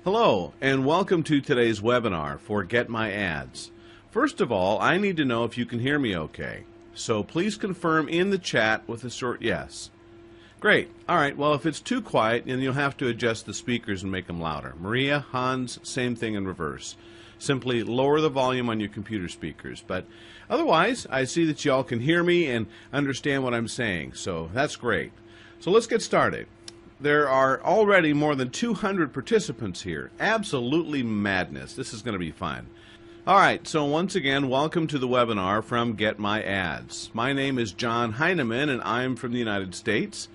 Hello, and welcome to today's webinar for Get My Ads. First of all, I need to know if you can hear me okay. So please confirm in the chat with a short yes. Great. All right, well, if it's too quiet, then you'll have to adjust the speakers and make them louder. Maria, Hans, same thing in reverse. Simply lower the volume on your computer speakers. But otherwise, I see that you all can hear me and understand what I'm saying, so that's great. So let's get started. There are already more than 200 participants here. Absolutely madness. This is going to be fun. All right, so once again, welcome to the webinar from Get My Ads. My name is John Heineman, and I'm from the United States.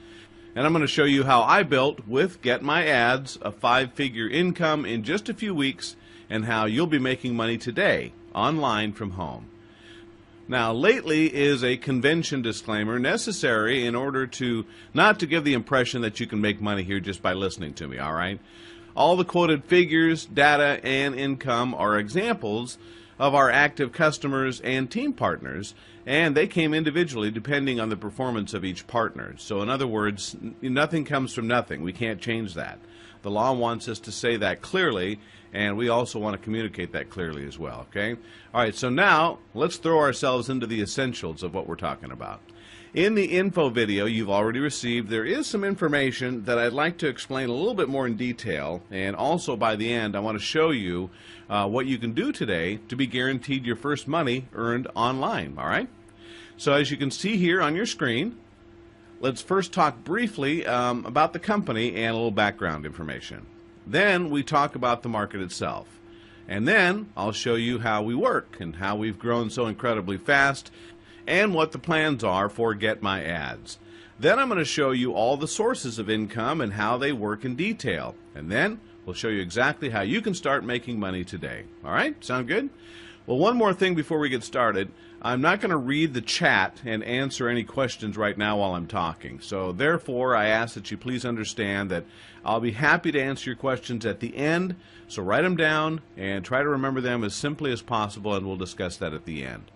And I'm going to show you how I built, with Get My Ads, a 5-figure income in just a few weeks, and how you'll be making money today, online from home. Now, lately is a convention disclaimer necessary in order to not to give the impression that you can make money here just by listening to me, all right? All the quoted figures, data, and income are examples of our active customers and team partners, and they came individually depending on the performance of each partner. So in other words, nothing comes from nothing. We can't change that. The law wants us to say that clearly, and we also want to communicate that clearly as well, okay? All right, so now let's throw ourselves into the essentials of what we're talking about. In the info video you've already received, there is some information that I'd like to explain a little bit more in detail, and also by the end I want to show you what you can do today to be guaranteed your first money earned online, all right? So as you can see here on your screen, let's first talk briefly about the company and a little background information. Then we talk about the market itself. And then I'll show you how we work and how we've grown so incredibly fast and what the plans are for Get My Ads. Then I'm going to show you all the sources of income and how they work in detail. And then we'll show you exactly how you can start making money today. All right? Sound good? Well, one more thing before we get started. I'm not going to read the chat and answer any questions right now while I'm talking. So therefore, I ask that you please understand that I'll be happy to answer your questions at the end. So write them down and try to remember them as simply as possible, and we'll discuss that at the end.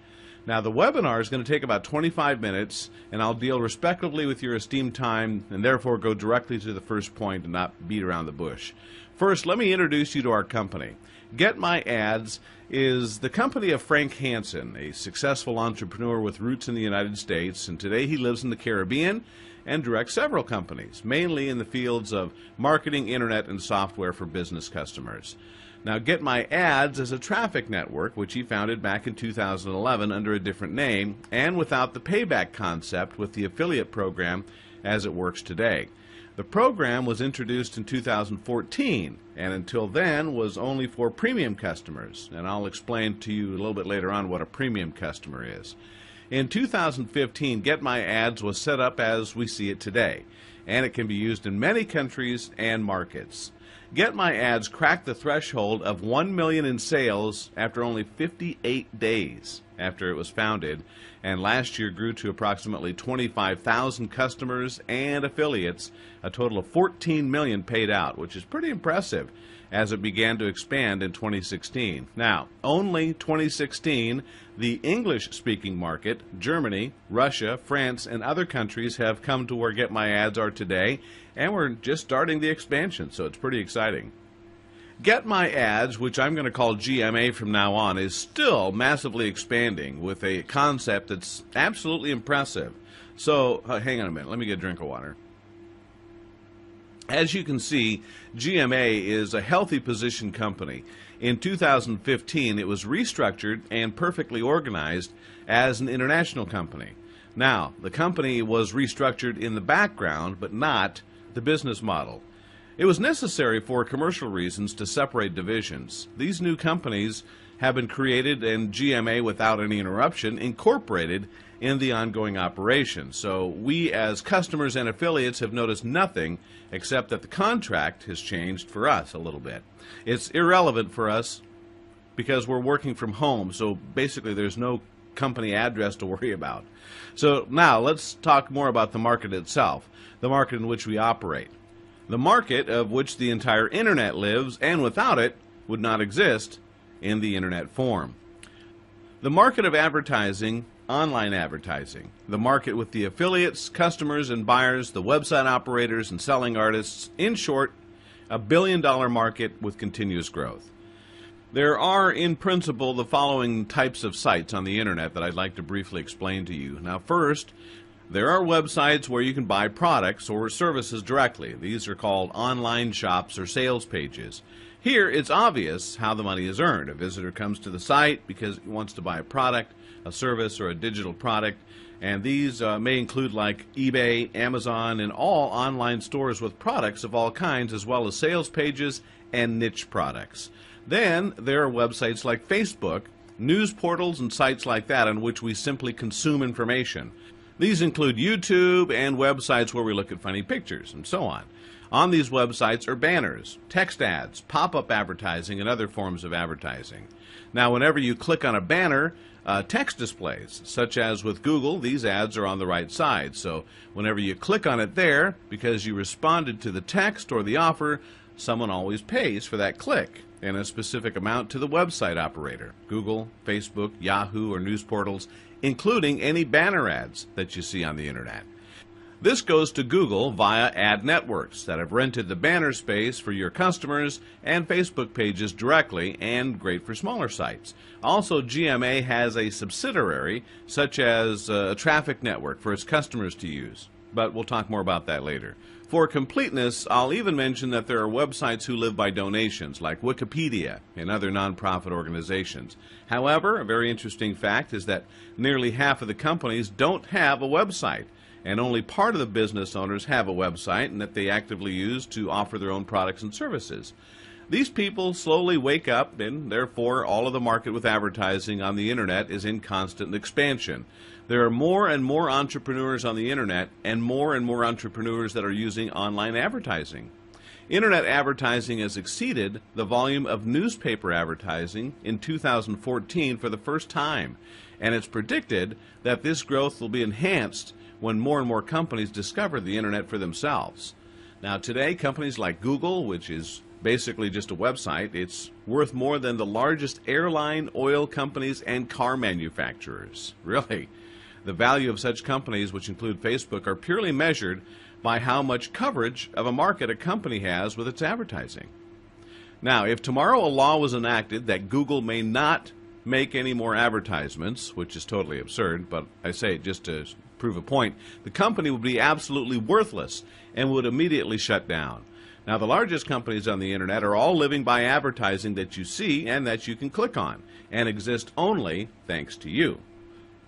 Now, the webinar is going to take about 25 minutes, and I'll deal respectively with your esteemed time and therefore go directly to the first point and not beat around the bush. First, let me introduce you to our company. Get My Ads is the company of Frank Hansen, a successful entrepreneur with roots in the United States, and today he lives in the Caribbean and directs several companies, mainly in the fields of marketing, internet, and software for business customers. Now, Get My Ads is a traffic network which he founded back in 2011 under a different name and without the payback concept with the affiliate program as it works today. The program was introduced in 2014 and until then was only for premium customers, and I'll explain to you a little bit later on what a premium customer is. In 2015, Get My Ads was set up as we see it today, and it can be used in many countries and markets. Get My Ads cracked the threshold of 1 million in sales after only 58 days after it was founded, and last year grew to approximately 25,000 customers and affiliates, a total of 14 million paid out, which is pretty impressive as it began to expand in 2016. Now, only 2016, the English-speaking market, Germany, Russia, France, and other countries have come to where Get My Ads are today, and we're just starting the expansion, so it's pretty exciting. Get My Ads, which I'm going to call GMA from now on, is still massively expanding with a concept that's absolutely impressive. So, hang on a minute, let me get a drink of water. As you can see, GMA is a healthy position company. In 2015, it was restructured and perfectly organized as an international company. Now, the company was restructured in the background, but not the business model. It was necessary for commercial reasons to separate divisions. These new companies have been created and GMA, without any interruption, incorporated in the ongoing operation. So we as customers and affiliates have noticed nothing except that the contract has changed for us a little bit. It's irrelevant for us because we're working from home, so basically there's no company address to worry about. So now let's talk more about the market itself, the market in which we operate. The market of which the entire internet lives, and without it would not exist in the internet form. The market of advertising, online advertising. The market with the affiliates, customers and buyers, the website operators and selling artists. In short, a billion-dollar market with continuous growth. There are, in principle, the following types of sites on the internet that I'd like to briefly explain to you. Now, first, there are websites where you can buy products or services directly. These are called online shops or sales pages. Here, it's obvious how the money is earned. A visitor comes to the site because he wants to buy a product, a service, or a digital product, and these may include like eBay, Amazon, and all online stores with products of all kinds, as well as sales pages and niche products. Then there are websites like Facebook, news portals, and sites like that on which we simply consume information. These include YouTube and websites where we look at funny pictures and so on. On these websites are banners, text ads, pop-up advertising, and other forms of advertising. Now, whenever you click on a banner, text displays, such as with Google, these ads are on the right side. So whenever you click on it there, because you responded to the text or the offer, someone always pays for that click and a specific amount to the website operator, Google, Facebook, Yahoo, or news portals, including any banner ads that you see on the internet. This goes to Google via ad networks that have rented the banner space for your customers and Facebook pages directly, and great for smaller sites. Also, GMA has a subsidiary such as a traffic network for its customers to use, but we'll talk more about that later. For completeness, I'll even mention that there are websites who live by donations, like Wikipedia and other nonprofit organizations. However, a very interesting fact is that nearly half of the companies don't have a website, and only part of the business owners have a website and that they actively use to offer their own products and services. These people slowly wake up, and therefore all of the market with advertising on the internet is in constant expansion. There are more and more entrepreneurs on the internet and more entrepreneurs that are using online advertising. Internet advertising has exceeded the volume of newspaper advertising in 2014 for the first time, and it's predicted that this growth will be enhanced when more and more companies discover the internet for themselves. Now today, companies like Google, which is basically just a website, it's worth more than the largest airline, oil companies, and car manufacturers. Really. The value of such companies, which include Facebook, are purely measured by how much coverage of a market a company has with its advertising. Now, if tomorrow a law was enacted that Google may not make any more advertisements, which is totally absurd, but I say it just to prove a point, the company would be absolutely worthless and would immediately shut down. Now, the largest companies on the internet are all living by advertising that you see and that you can click on, and exist only thanks to you.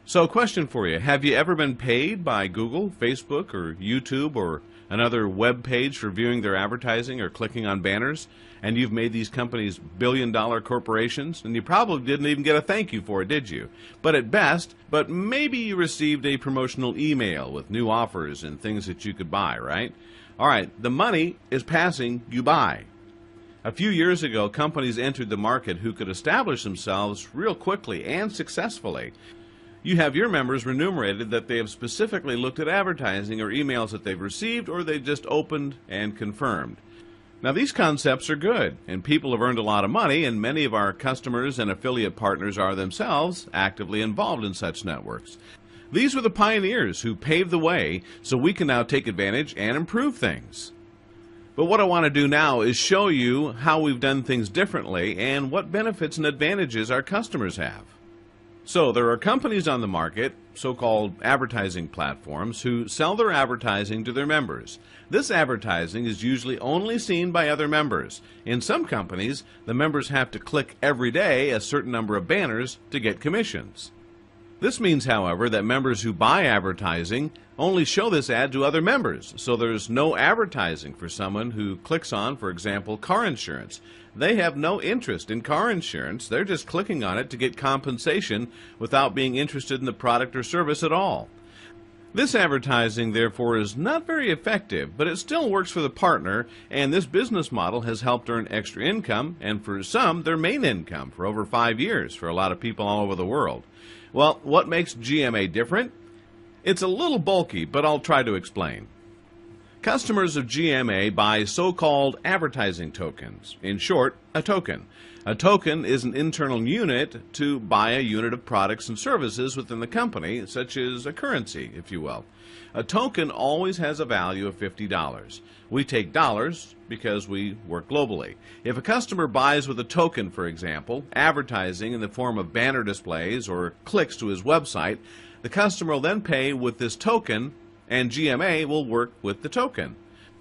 So, a question for you. Have you ever been paid by Google, Facebook, or YouTube, or another web page for viewing their advertising or clicking on banners? And you've made these companies billion-dollar corporations, and you probably didn't even get a thank you for it, did you? But at best, maybe you received a promotional email with new offers and things that you could buy, right? All right, the money is passing you by. A few years ago, companies entered the market who could establish themselves real quickly and successfully. You have your members remunerated that they have specifically looked at advertising or emails that they've received, or they just opened and confirmed. Now, these concepts are good, and people have earned a lot of money, and many of our customers and affiliate partners are themselves actively involved in such networks. These were the pioneers who paved the way so we can now take advantage and improve things. But what I want to do now is show you how we've done things differently and what benefits and advantages our customers have. So there are companies on the market, so-called advertising platforms, who sell their advertising to their members. This advertising is usually only seen by other members. In some companies, the members have to click every day a certain number of banners to get commissions. This means, however, that members who buy advertising only show this ad to other members, so there's no advertising for someone who clicks on, for example, car insurance. They have no interest in car insurance. They're just clicking on it to get compensation without being interested in the product or service at all. This advertising, therefore, is not very effective, but it still works for the partner, and this business model has helped earn extra income, and for some, their main income for over 5 years for a lot of people all over the world. Well, what makes GMA different? It's a little bulky, but I'll try to explain. Customers of GMA buy so-called advertising tokens. In short, a token. A token is an internal unit to buy a unit of products and services within the company, such as a currency, if you will. A token always has a value of $50. We take dollars because we work globally. If a customer buys with a token, for example, advertising in the form of banner displays or clicks to his website, the customer will then pay with this token, and GMA will work with the token.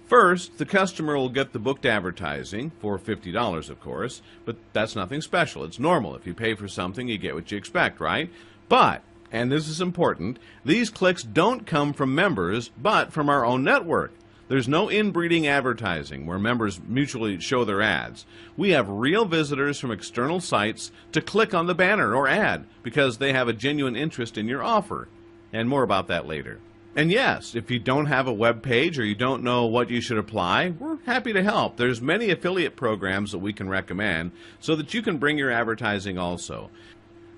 First, the customer will get the booked advertising for $50, of course, but that's nothing special. It's normal. If you pay for something, you get what you expect, right? But, and this is important, these clicks don't come from members, but from our own network. There's no inbreeding advertising where members mutually show their ads. We have real visitors from external sites to click on the banner or ad because they have a genuine interest in your offer. And more about that later. And yes, if you don't have a web page or you don't know what you should apply, we're happy to help. There's many affiliate programs that we can recommend so that you can bring your advertising also.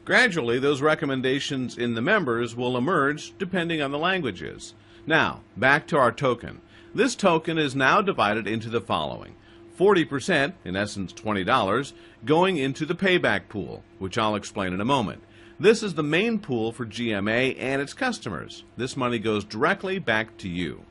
Gradually, those recommendations in the members will emerge depending on the languages. Now, back to our token. This token is now divided into the following. 40%, in essence $20, going into the payback pool, which I'll explain in a moment. This is the main pool for GMA and its customers. This money goes directly back to you.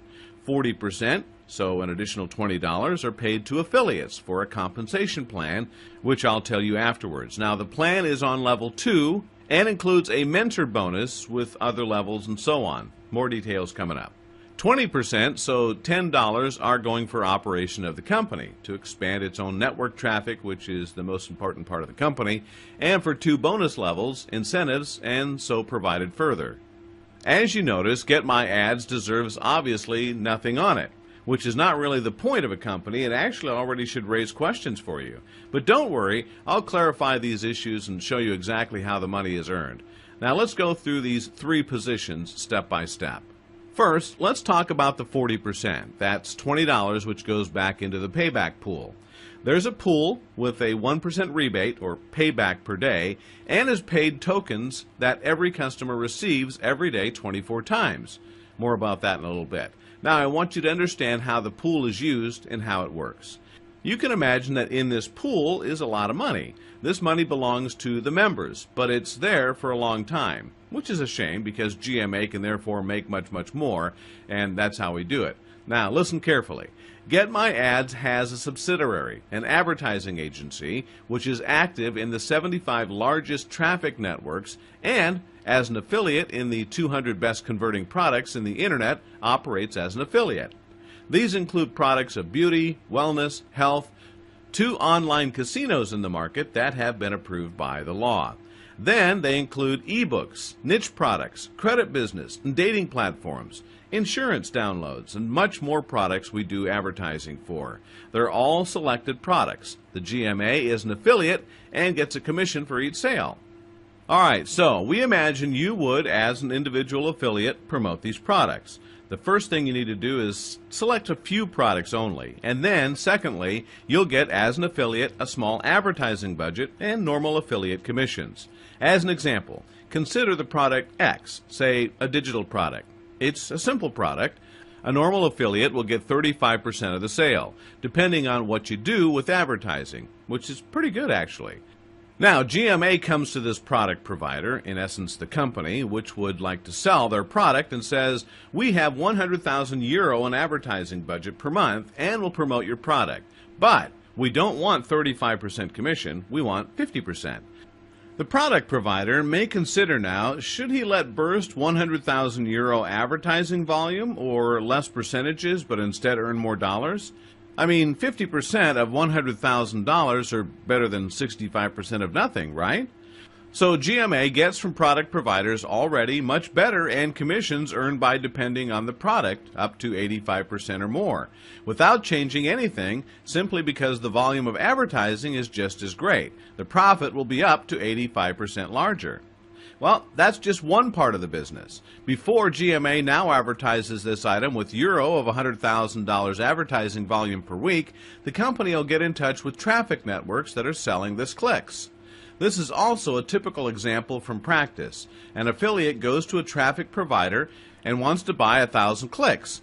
40%, so an additional $20, are paid to affiliates for a compensation plan, which I'll tell you afterwards. Now, the plan is on level 2 and includes a mentor bonus with other levels and so on. More details coming up. 20%, so $10, are going for operation of the company to expand its own network traffic, which is the most important part of the company, and for 2 bonus levels, incentives, and so provided further. As you notice, GetMyAds deserves obviously nothing on it, which is not really the point of a company. It actually already should raise questions for you. But don't worry, I'll clarify these issues and show you exactly how the money is earned. Now let's go through these 3 positions step by step. First, let's talk about the 40%. That's $20, which goes back into the payback pool. There's a pool with a 1% rebate, or payback per day, and is paid tokens that every customer receives every day 24 times. More about that in a little bit. Now, I want you to understand how the pool is used and how it works. You can imagine that in this pool is a lot of money. This money belongs to the members, but it's there for a long time, which is a shame because GMA can therefore make much, much more, and that's how we do it. Now, listen carefully. GetMyAds has a subsidiary, an advertising agency, which is active in the 75 largest traffic networks and, as an affiliate in the 200 best converting products in the Internet, operates as an affiliate. These include products of beauty, wellness, health, 2 online casinos in the market that have been approved by the law. Then they include ebooks, niche products, credit business, and dating platforms, insurance downloads, and much more products we do advertising for. They're all selected products. The GMA is an affiliate and gets a commission for each sale. Alright, so we imagine you would, as an individual affiliate, promote these products. The first thing you need to do is select a few products only, and then, secondly, you'll get, as an affiliate, a small advertising budget and normal affiliate commissions. As an example, consider the product X, say a digital product. It's a simple product. A normal affiliate will get 35% of the sale, depending on what you do with advertising, which is pretty good actually. Now, GMA comes to this product provider, in essence the company, which would like to sell their product and says, we have 100,000 euro in advertising budget per month and will promote your product. But we don't want 35% commission, we want 50%. The product provider may consider now, should he let burst 100,000 euro advertising volume or less percentages but instead earn more dollars? I mean, 50% of $100,000 are better than 65% of nothing, right? So GMA gets from product providers already much better, and commissions earned by depending on the product up to 85% or more, without changing anything, simply because the volume of advertising is just as great. The profit will be up to 85% larger. Well, that's just one part of the business. Before GMA now advertises this item with euro of $100,000 advertising volume per week, the company will get in touch with traffic networks that are selling this clicks. This is also a typical example from practice. An affiliate goes to a traffic provider and wants to buy 1,000 clicks.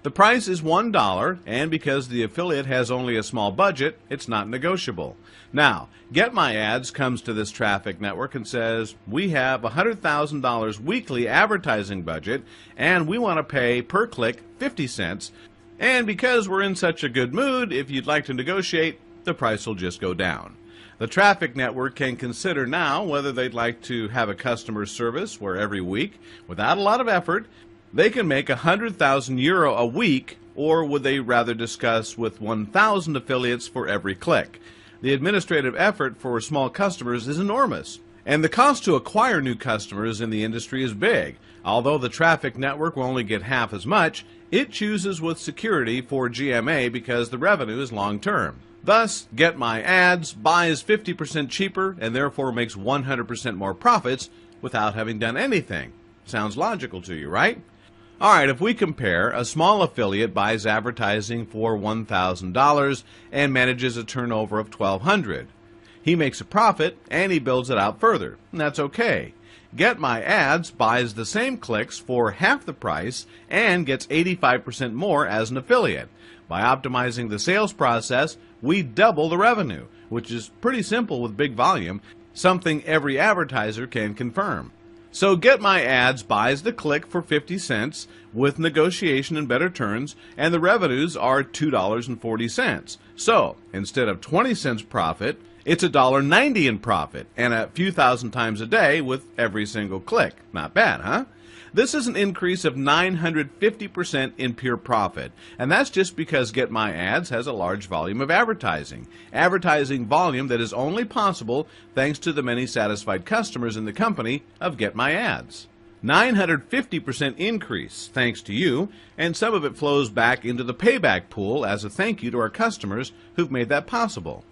The price is $1, and because the affiliate has only a small budget, it's not negotiable. Now, GetMyAds comes to this traffic network and says, we have $100,000 weekly advertising budget, and we want to pay per click 50 cents. And because we're in such a good mood, if you'd like to negotiate, the price will just go down. The traffic network can consider now whether they'd like to have a customer service where every week, without a lot of effort, they can make €100,000 a week, or would they rather discuss with 1,000 affiliates for every click? The administrative effort for small customers is enormous, and the cost to acquire new customers in the industry is big. Although the traffic network will only get half as much, it chooses with security for GMA because the revenue is long-term. Thus, GetMyAds buys 50% cheaper and therefore makes 100% more profits without having done anything. Sounds logical to you, right? Alright, if we compare, a small affiliate buys advertising for $1,000 and manages a turnover of $1,200. He makes a profit and he builds it out further, and that's okay. GetMyAds buys the same clicks for half the price and gets 85% more as an affiliate. By optimizing the sales process, we double the revenue, which is pretty simple with big volume, something every advertiser can confirm. So GetMyAds buys the click for 50 cents with negotiation and better terms, and the revenues are $2.40. So instead of 20 cents profit, it's $1.90 in profit, and a few thousand times a day with every single click. Not bad, huh? This is an increase of 950% in pure profit, and that's just because GetMyAds has a large volume of advertising. Advertising volume that is only possible thanks to the many satisfied customers in the company of GetMyAds. 950% increase thanks to you, and some of it flows back into the payback pool as a thank you to our customers who've made that possible.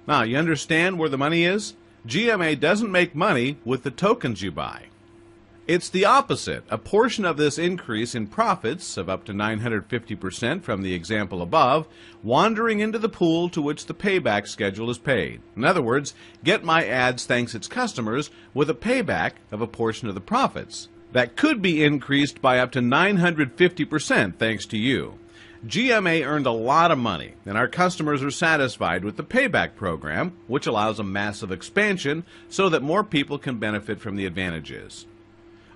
Now, you understand where the money is? GMA doesn't make money with the tokens you buy. It's the opposite. A portion of this increase in profits of up to 950% from the example above, wandering into the pool to which the payback schedule is paid. In other words, GetMyAds thanks its customers with a payback of a portion of the profits. That could be increased by up to 950% thanks to you. GMA earned a lot of money, and our customers are satisfied with the payback program, which allows a massive expansion so that more people can benefit from the advantages.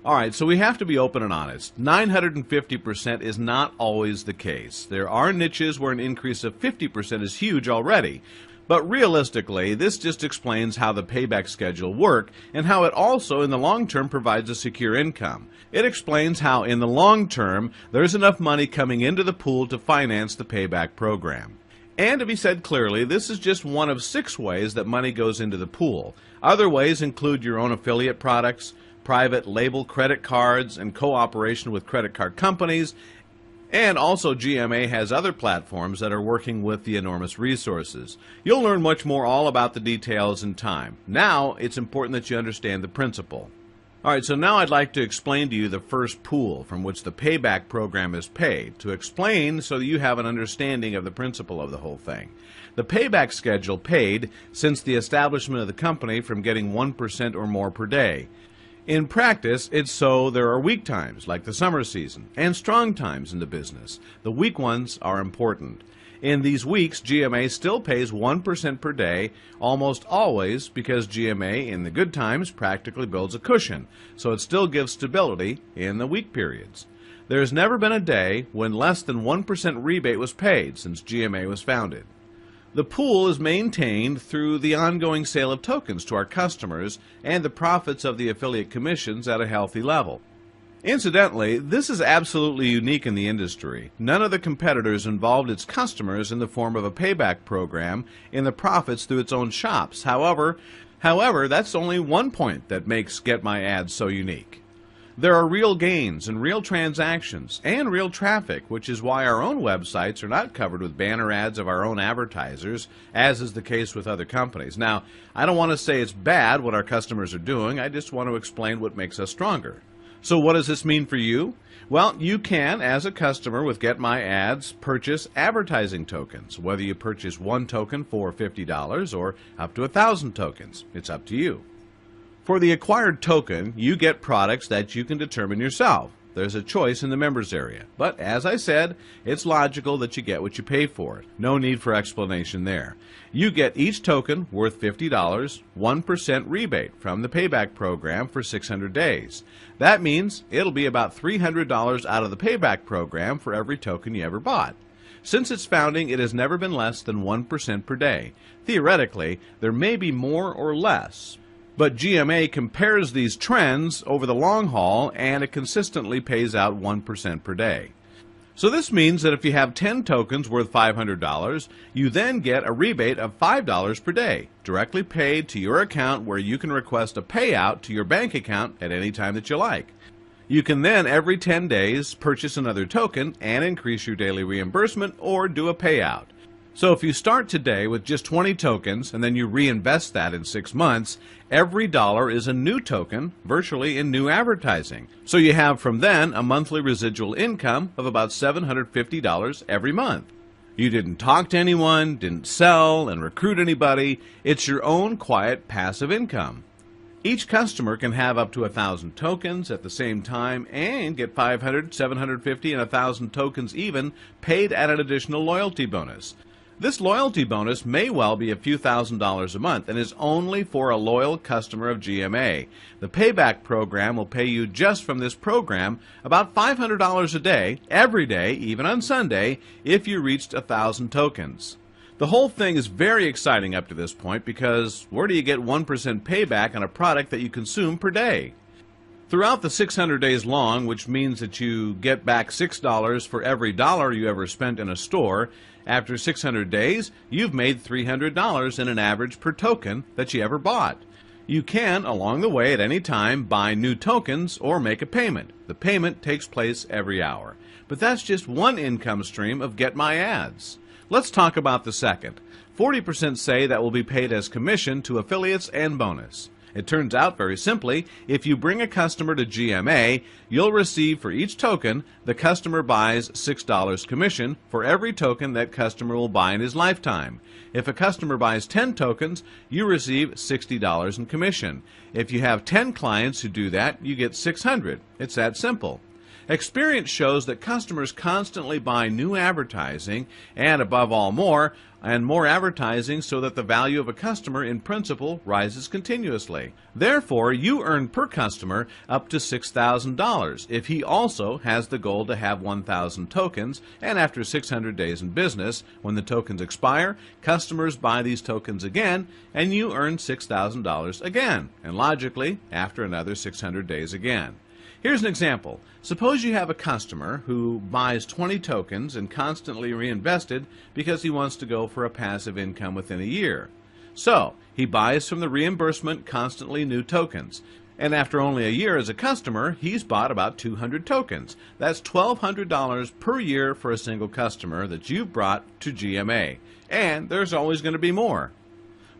Alright, so we have to be open and honest. 950% is not always the case. There are niches where an increase of 50% is huge already. But realistically, this just explains how the payback schedule works and how it also in the long term provides a secure income. It explains how in the long term there's enough money coming into the pool to finance the payback program. And to be said clearly, this is just one of 6 ways that money goes into the pool. Other ways include your own affiliate products, private label credit cards, and cooperation with credit card companies, and also GMA has other platforms that are working with the enormous resources. You'll learn much more all about the details in time. Now, it's important that you understand the principle. Alright, so now I'd like to explain to you the first pool from which the payback program is paid, to explain so that you have an understanding of the principle of the whole thing. The payback schedule paid since the establishment of the company from getting 1% or more per day. In practice, it's so there are weak times, like the summer season, and strong times in the business. The weak ones are important. In these weeks, GMA still pays 1% per day, almost always because GMA, in the good times, practically builds a cushion, so it still gives stability in the weak periods. There's never been a day when less than 1% rebate was paid since GMA was founded. The pool is maintained through the ongoing sale of tokens to our customers and the profits of the affiliate commissions at a healthy level. Incidentally, this is absolutely unique in the industry. None of the competitors involved its customers in the form of a payback program in the profits through its own shops. However, that's only one point that makes GetMyAds so unique. There are real gains and real transactions and real traffic, which is why our own websites are not covered with banner ads of our own advertisers, as is the case with other companies. Now, I don't want to say it's bad what our customers are doing, I just want to explain what makes us stronger. So what does this mean for you? Well, you can, as a customer with GetMyAds, purchase advertising tokens, whether you purchase one token for $50 or up to 1,000 tokens. It's up to you. For the acquired token, you get products that you can determine yourself. there's a choice in the members area. But as I said, it's logical that you get what you pay for it. No need for explanation there. You get each token worth $50, 1% rebate from the payback program for 600 days. That means it'll be about $300 out of the payback program for every token you ever bought. Since its founding, it has never been less than 1% per day. Theoretically, there may be more or less, but GMA compares these trends over the long haul, and it consistently pays out 1% per day. So this means that if you have 10 tokens worth $500, you then get a rebate of $5 per day, directly paid to your account, where you can request a payout to your bank account at any time that you like. You can then, every 10 days, purchase another token and increase your daily reimbursement or do a payout. So if you start today with just 20 tokens and then you reinvest that in 6 months, every dollar is a new token, virtually in new advertising. So you have from then a monthly residual income of about $750 every month. You didn't talk to anyone, didn't sell and recruit anybody. It's your own quiet passive income. Each customer can have up to 1,000 tokens at the same time and get 500, 750, and 1,000 tokens even paid at an additional loyalty bonus. This loyalty bonus may well be a few $1,000s a month and is only for a loyal customer of GMA. The payback program will pay you just from this program about $500 a day, every day, even on Sunday, if you reached 1,000 tokens. The whole thing is very exciting up to this point, because where do you get 1% payback on a product that you consume per day? Throughout the 600 days long, which means that you get back $6 for every dollar you ever spent in a store, after 600 days, you've made $300 in an average per token that you ever bought. You can, along the way at any time, buy new tokens or make a payment. The payment takes place every hour. But that's just one income stream of GetMyAds. Let's talk about the second. 40% say that will be paid as commission to affiliates and bonus. It turns out, very simply, if you bring a customer to GMA, you'll receive for each token the customer buys $6 commission for every token that customer will buy in his lifetime. If a customer buys 10 tokens, you receive $60 in commission. If you have 10 clients who do that, you get $600. It's that simple. Experience shows that customers constantly buy new advertising and, above all, more advertising, so that the value of a customer in principle rises continuously. Therefore, you earn per customer up to $6,000 if he also has the goal to have 1,000 tokens, and after 600 days in business, when the tokens expire, customers buy these tokens again and you earn $6,000 again, and logically after another 600 days again. Here's an example. Suppose you have a customer who buys 20 tokens and constantly reinvested because he wants to go for a passive income within a year. So, he buys from the reimbursement constantly new tokens. And after only a year as a customer, he's bought about 200 tokens. That's $1,200 per year for a single customer that you've brought to GMA. And there's always going to be more.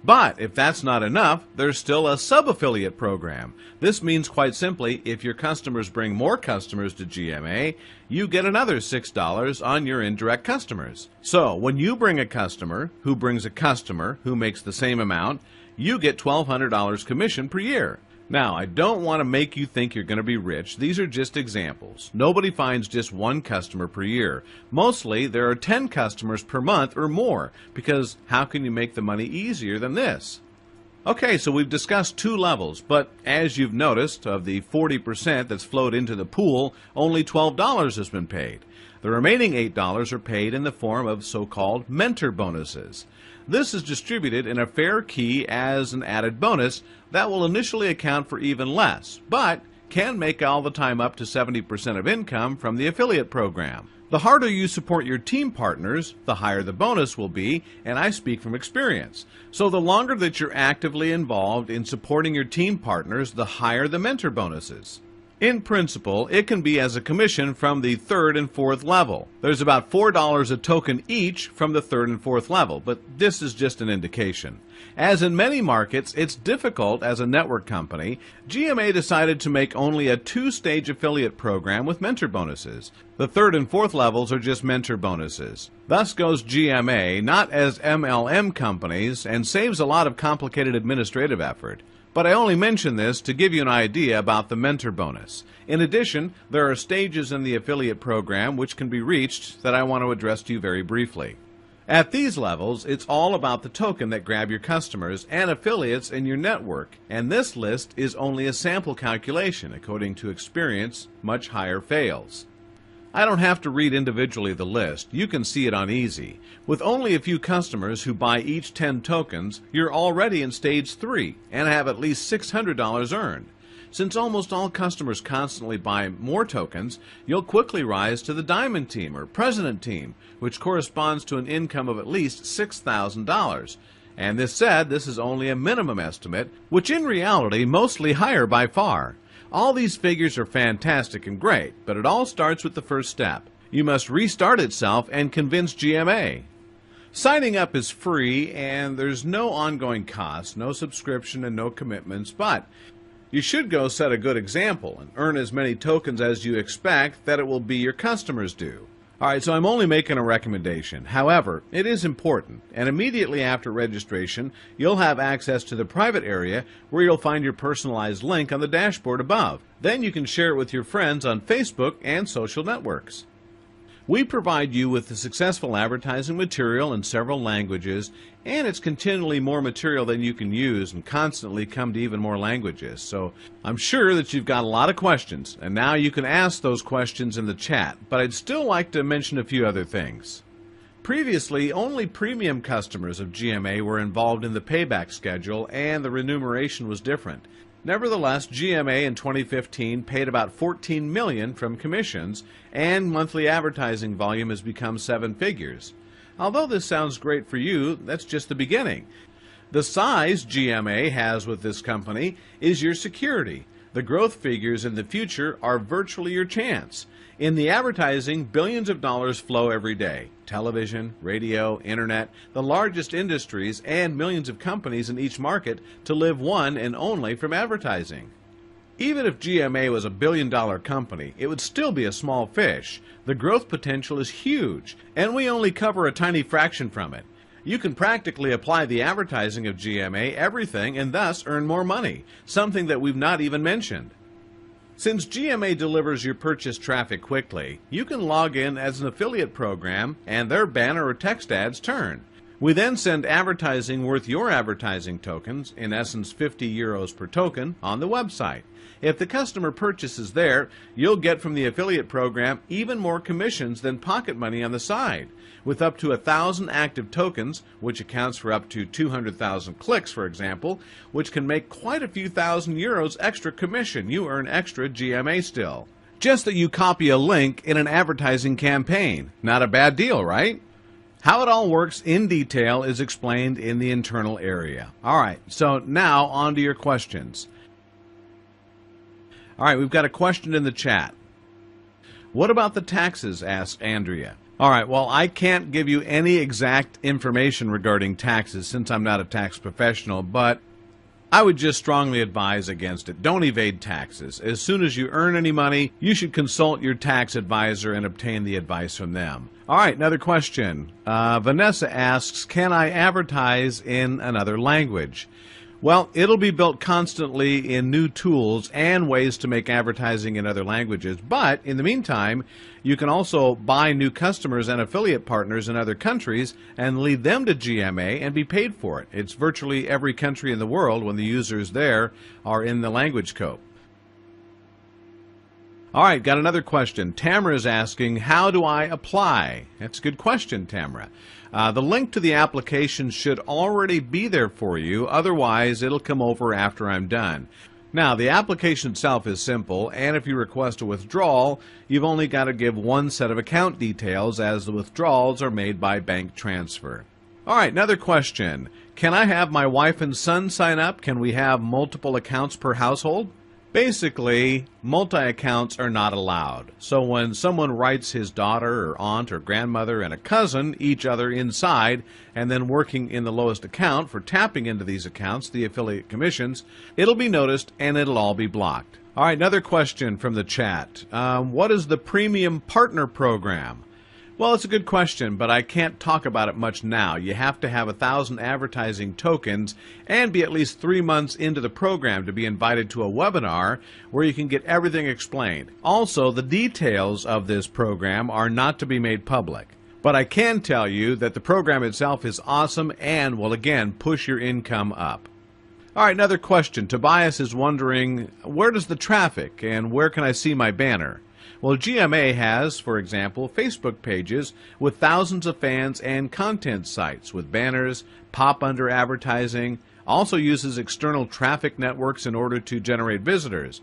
But if that's not enough, there's still a sub-affiliate program. This means, quite simply, if your customers bring more customers to GMA, you get another $6 on your indirect customers. So when you bring a customer who brings a customer who makes the same amount, you get $1,200 commission per year. Now, I don't want to make you think you're going to be rich. These are just examples. Nobody finds just one customer per year. Mostly, there are 10 customers per month or more, because how can you make the money easier than this? Okay, so we've discussed two levels, but as you've noticed, of the 40% that's flowed into the pool, only $12 has been paid. The remaining $8 are paid in the form of so-called mentor bonuses. This is distributed in a fair key as an added bonus that will initially account for even less, but can make all the time up to 70% of income from the affiliate program. The harder you support your team partners, the higher the bonus will be, and I speak from experience. So the longer that you're actively involved in supporting your team partners, the higher the mentor bonuses. In principle, it can be as a commission from the third and fourth level. There's about $4 a token each from the third and fourth level, but this is just an indication. As in many markets, it's difficult as a network company. GMA decided to make only a two-stage affiliate program with mentor bonuses. The third and fourth levels are just mentor bonuses. Thus goes GMA, not as MLM companies, and saves a lot of complicated administrative effort. But I only mention this to give you an idea about the mentor bonus. In addition, there are stages in the affiliate program which can be reached that I want to address to you very briefly. At these levels, it's all about the token that grab your customers and affiliates in your network, and this list is only a sample calculation. According to experience, much higher fails. I don't have to read individually the list. You can see it on easy. With only a few customers who buy each 10 tokens, you're already in stage 3 and have at least $600 earned. Since almost all customers constantly buy more tokens, you'll quickly rise to the Diamond Team or President Team, which corresponds to an income of at least $6,000. And this said, this is only a minimum estimate, which in reality mostly higher by far. All these figures are fantastic and great, but it all starts with the first step. You must restart itself and convince GMA. Signing up is free and there's no ongoing costs, no subscription and no commitments, but you should go set a good example and earn as many tokens as you expect that it will be your customers do. Alright, so I'm only making a recommendation. However, it is important, and immediately after registration, you'll have access to the private area where you'll find your personalized link on the dashboard above. Then you can share it with your friends on Facebook and social networks. We provide you with the successful advertising material in several languages, and it's continually more material than you can use and constantly come to even more languages. So I'm sure that you've got a lot of questions, and now you can ask those questions in the chat, but I'd still like to mention a few other things. Previously, only premium customers of GMA were involved in the payback schedule, and the remuneration was different. Nevertheless, GMA in 2015 paid about $14 million from commissions, and monthly advertising volume has become 7 figures. Although this sounds great for you, that's just the beginning. The size GMA has with this company is your security. The growth figures in the future are virtually your chance. In the advertising, billions of dollars flow every day. Television, radio, internet, the largest industries, and millions of companies in each market to live one and only from advertising. Even if GMA was a billion-dollar company, it would still be a small fish. The growth potential is huge, and we only cover a tiny fraction from it. You can practically apply the advertising of GMA everything and thus earn more money, something that we've not even mentioned. Since GMA delivers your purchase traffic quickly, you can log in as an affiliate program and their banner or text ads turn. We then send advertising worth your advertising tokens, in essence 50 euros per token, on the website. If the customer purchases there, you'll get from the affiliate program even more commissions than pocket money on the side. With up to 1,000 active tokens, which accounts for up to 200,000 clicks, for example, which can make quite a few thousand euros extra commission, you earn extra GMA still. Just that you copy a link in an advertising campaign. Not a bad deal, right? How it all works in detail is explained in the internal area. Alright, so now on to your questions. Alright, we've got a question in the chat. What about the taxes? Asked Andrea. Alright, well, I can't give you any exact information regarding taxes since I'm not a tax professional, but I would just strongly advise against it. Don't evade taxes. As soon as you earn any money, you should consult your tax advisor and obtain the advice from them. Alright, another question. Vanessa asks, can I advertise in another language? Well, it'll be built constantly in new tools and ways to make advertising in other languages, but in the meantime, you can also buy new customers and affiliate partners in other countries and lead them to GMA and be paid for it. It's virtually every country in the world when the users there are in the language scope. Alright, got another question. Tamara is asking, how do I apply? That's a good question, Tamara. The link to the application should already be there for you, otherwise it'll come over after I'm done. Now, the application itself is simple, and if you request a withdrawal, you've only got to give one set of account details, as the withdrawals are made by bank transfer. Alright, another question. Can I have my wife and son sign up? Can we have multiple accounts per household? Basically, multi-accounts are not allowed. So when someone writes his daughter or aunt or grandmother and a cousin, each other inside, and then working in the lowest account for tapping into these accounts, the affiliate commissions, it'll be noticed and it'll all be blocked. All right, another question from the chat. What is the Premium Partner Program? Well, it's a good question, but I can't talk about it much now. You have to have 1,000 advertising tokens and be at least 3 months into the program to be invited to a webinar where you can get everything explained. Also, the details of this program are not to be made public. But I can tell you that the program itself is awesome and will again push your income up. All right, another question. Tobias is wondering, where does the traffic and where can I see my banner? Well, GMA has, for example, Facebook pages with thousands of fans and content sites with banners, pop-under advertising, also uses external traffic networks in order to generate visitors.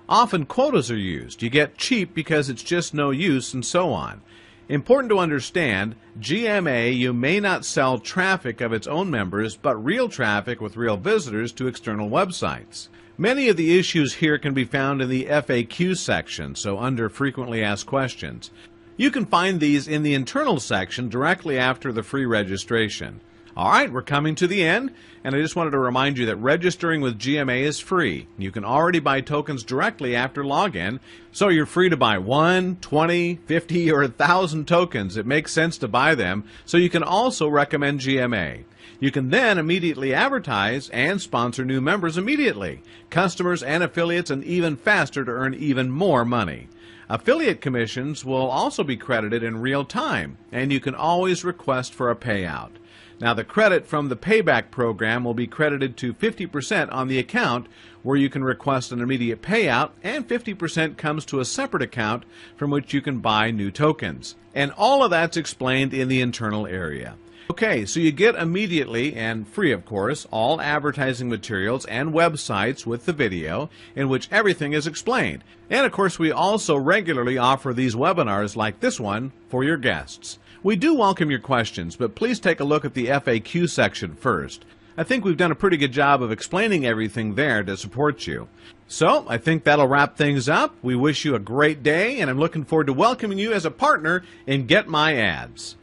Often quotas are used. You get cheap because it's just no use, and so on. Important to understand, GMA, you may not sell traffic of its own members, but real traffic with real visitors to external websites. Many of the issues here can be found in the FAQ section, so under Frequently Asked Questions. You can find these in the internal section directly after the free registration. All right, we're coming to the end, and I just wanted to remind you that registering with GMA is free. You can already buy tokens directly after login, so you're free to buy 1, 20, 50, or 1,000 tokens. It makes sense to buy them, so you can also recommend GMA. You can then immediately advertise and sponsor new members immediately, customers and affiliates, and even faster to earn even more money. Affiliate commissions will also be credited in real time, and you can always request for a payout. Now, the credit from the payback program will be credited to 50% on the account where you can request an immediate payout, and 50% comes to a separate account from which you can buy new tokens. And all of that's explained in the internal area. Okay, so you get immediately, and free of course, all advertising materials and websites with the video in which everything is explained. And of course, we also regularly offer these webinars like this one for your guests. We do welcome your questions, but please take a look at the FAQ section first. I think we've done a pretty good job of explaining everything there to support you. So, I think that'll wrap things up. We wish you a great day, and I'm looking forward to welcoming you as a partner in Get My Ads.